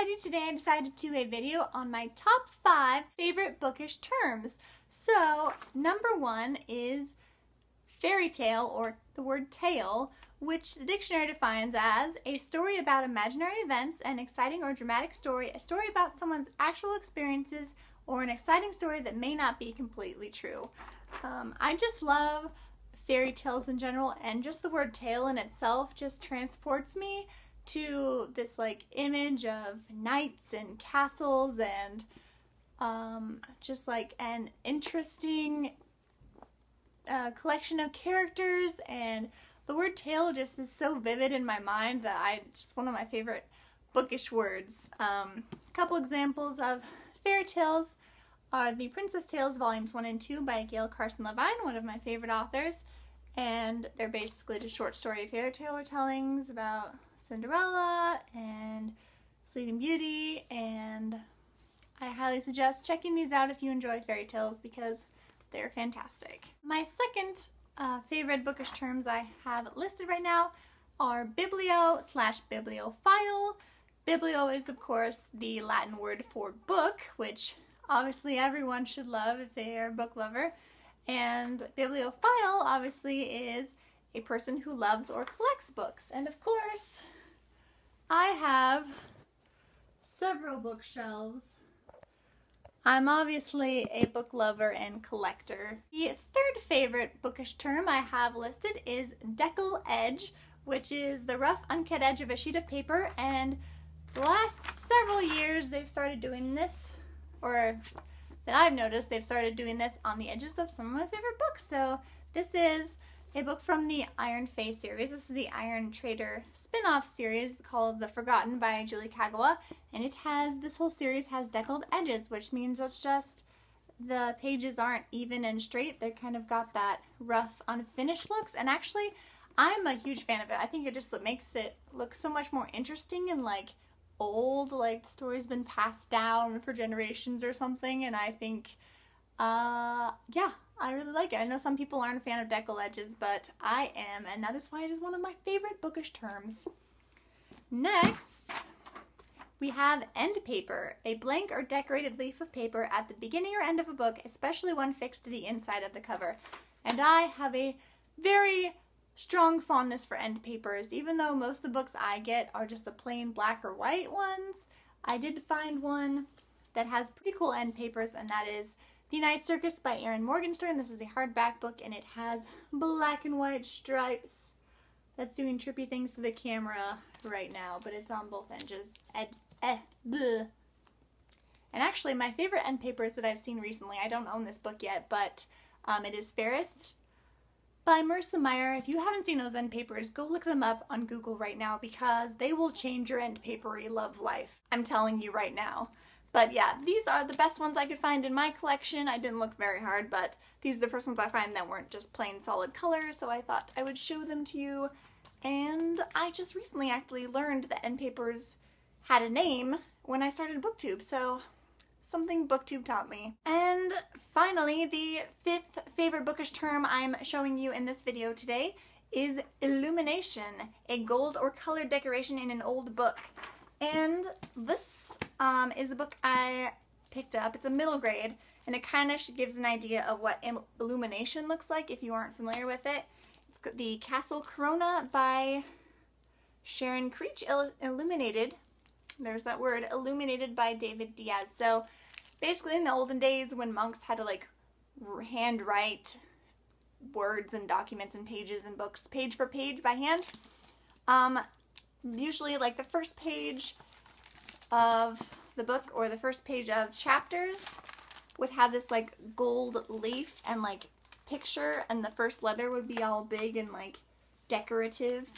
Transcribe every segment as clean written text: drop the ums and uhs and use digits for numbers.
excited today. I decided to do a video on my top 5 favorite bookish terms. So, number 1 is fairy tale, or the word tale, which the dictionary defines as a story about imaginary events, an exciting or dramatic story, a story about someone's actual experiences, or an exciting story that may not be completely true. I just love fairy tales in general, and just the word tale in itself just transports me to this like image of knights and castles and just like an interesting collection of characters, and the word tale just is so vivid in my mind that it's just one of my favorite bookish words. A couple examples of fairy tales are the Princess Tales Volumes 1 and 2 by Gail Carson Levine, one of my favorite authors, and they're basically just short story fairy tale retellings about Cinderella and Sleeping Beauty, and I highly suggest checking these out if you enjoy fairy tales because they're fantastic. My second favorite bookish terms I have listed right now are biblio/bibliophile. Biblio is of course the Latin word for book, which obviously everyone should love if they are a book lover, and bibliophile obviously is a person who loves or collects books. And of course I have several bookshelves. I'm obviously a book lover and collector. The third favorite bookish term I have listed is Deckled Edge, which is the rough, uncut edge of a sheet of paper, and the last several years they've started doing this, or that I've noticed they've started doing this on the edges of some of my favorite books. So this is a book from the Iron Fae series. This is the Iron Trader spin-off series called The Forgotten by Julie Kagawa, and this whole series has deckled edges, which means it's just the pages aren't even and straight. They're kind of got that rough, unfinished looks, and actually I'm a huge fan of it. I think it just makes it look so much more interesting and like old, like the story's been passed down for generations or something, and I think yeah, I really like it. I know some people aren't a fan of deckled edges, but I am, and that is why it is one of my favorite bookish terms. Next, we have Endpaper, a blank or decorated leaf of paper at the beginning or end of a book, especially one fixed to the inside of the cover. And I have a very strong fondness for end papers. Even though most of the books I get are just the plain black or white ones, I did find one that has pretty cool end papers, and that is The Night Circus by Erin Morgenstern. This is the hardback book, and it has black and white stripes. That's doing trippy things to the camera right now, but it's on both edges. And actually, my favorite end papers that I've seen recently, I don't own this book yet, but it is Fairest by Marissa Meyer. If you haven't seen those end papers, go look them up on Google right now because they will change your end papery love life. I'm telling you right now. But yeah, these are the best ones I could find in my collection. I didn't look very hard, but these are the first ones I find that weren't just plain solid colors, so I thought I would show them to you. And I just recently actually learned that end papers had a name when I started BookTube, so something BookTube taught me. And finally, the fifth favorite bookish term I'm showing you in this video today is Illumination, a gold or colored decoration in an old book. And this is a book I picked up. It's a middle grade, and it kind of gives an idea of what Illumination looks like if you aren't familiar with it. It's the Castle Corona by Sharon Creech, illuminated. There's that word, illuminated by David Diaz. So basically in the olden days when monks had to like handwrite words and documents and pages and books page for page by hand, usually like the first page of the book or the first page of chapters would have this like gold leaf and like picture, and the first letter would be all big and like decorative.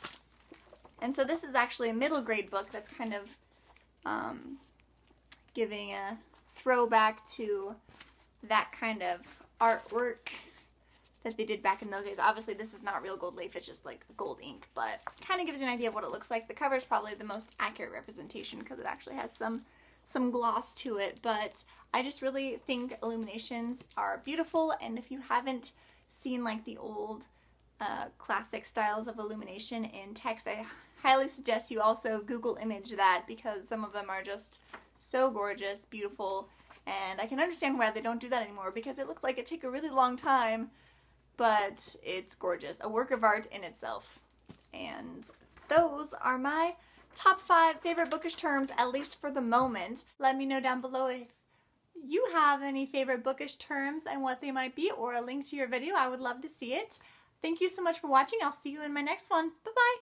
And so this is actually a middle grade book that's kind of giving a throwback to that kind of artwork that they did back in those days. Obviously this is not real gold leaf, it's just like gold ink, but kind of gives you an idea of what it looks like. The cover is probably the most accurate representation because it actually has some gloss to it, but I just really think illuminations are beautiful, and if you haven't seen like the old classic styles of illumination in text, I highly suggest you also Google image that, because some of them are just so gorgeous, beautiful, and I can understand why they don't do that anymore, because it looked like it took a really long time, but it's gorgeous. A work of art in itself. And those are my top 5 favorite bookish terms, at least for the moment. Let me know down below if you have any favorite bookish terms and what they might be, or a link to your video. I would love to see it. Thank you so much for watching. I'll see you in my next one. Bye-bye.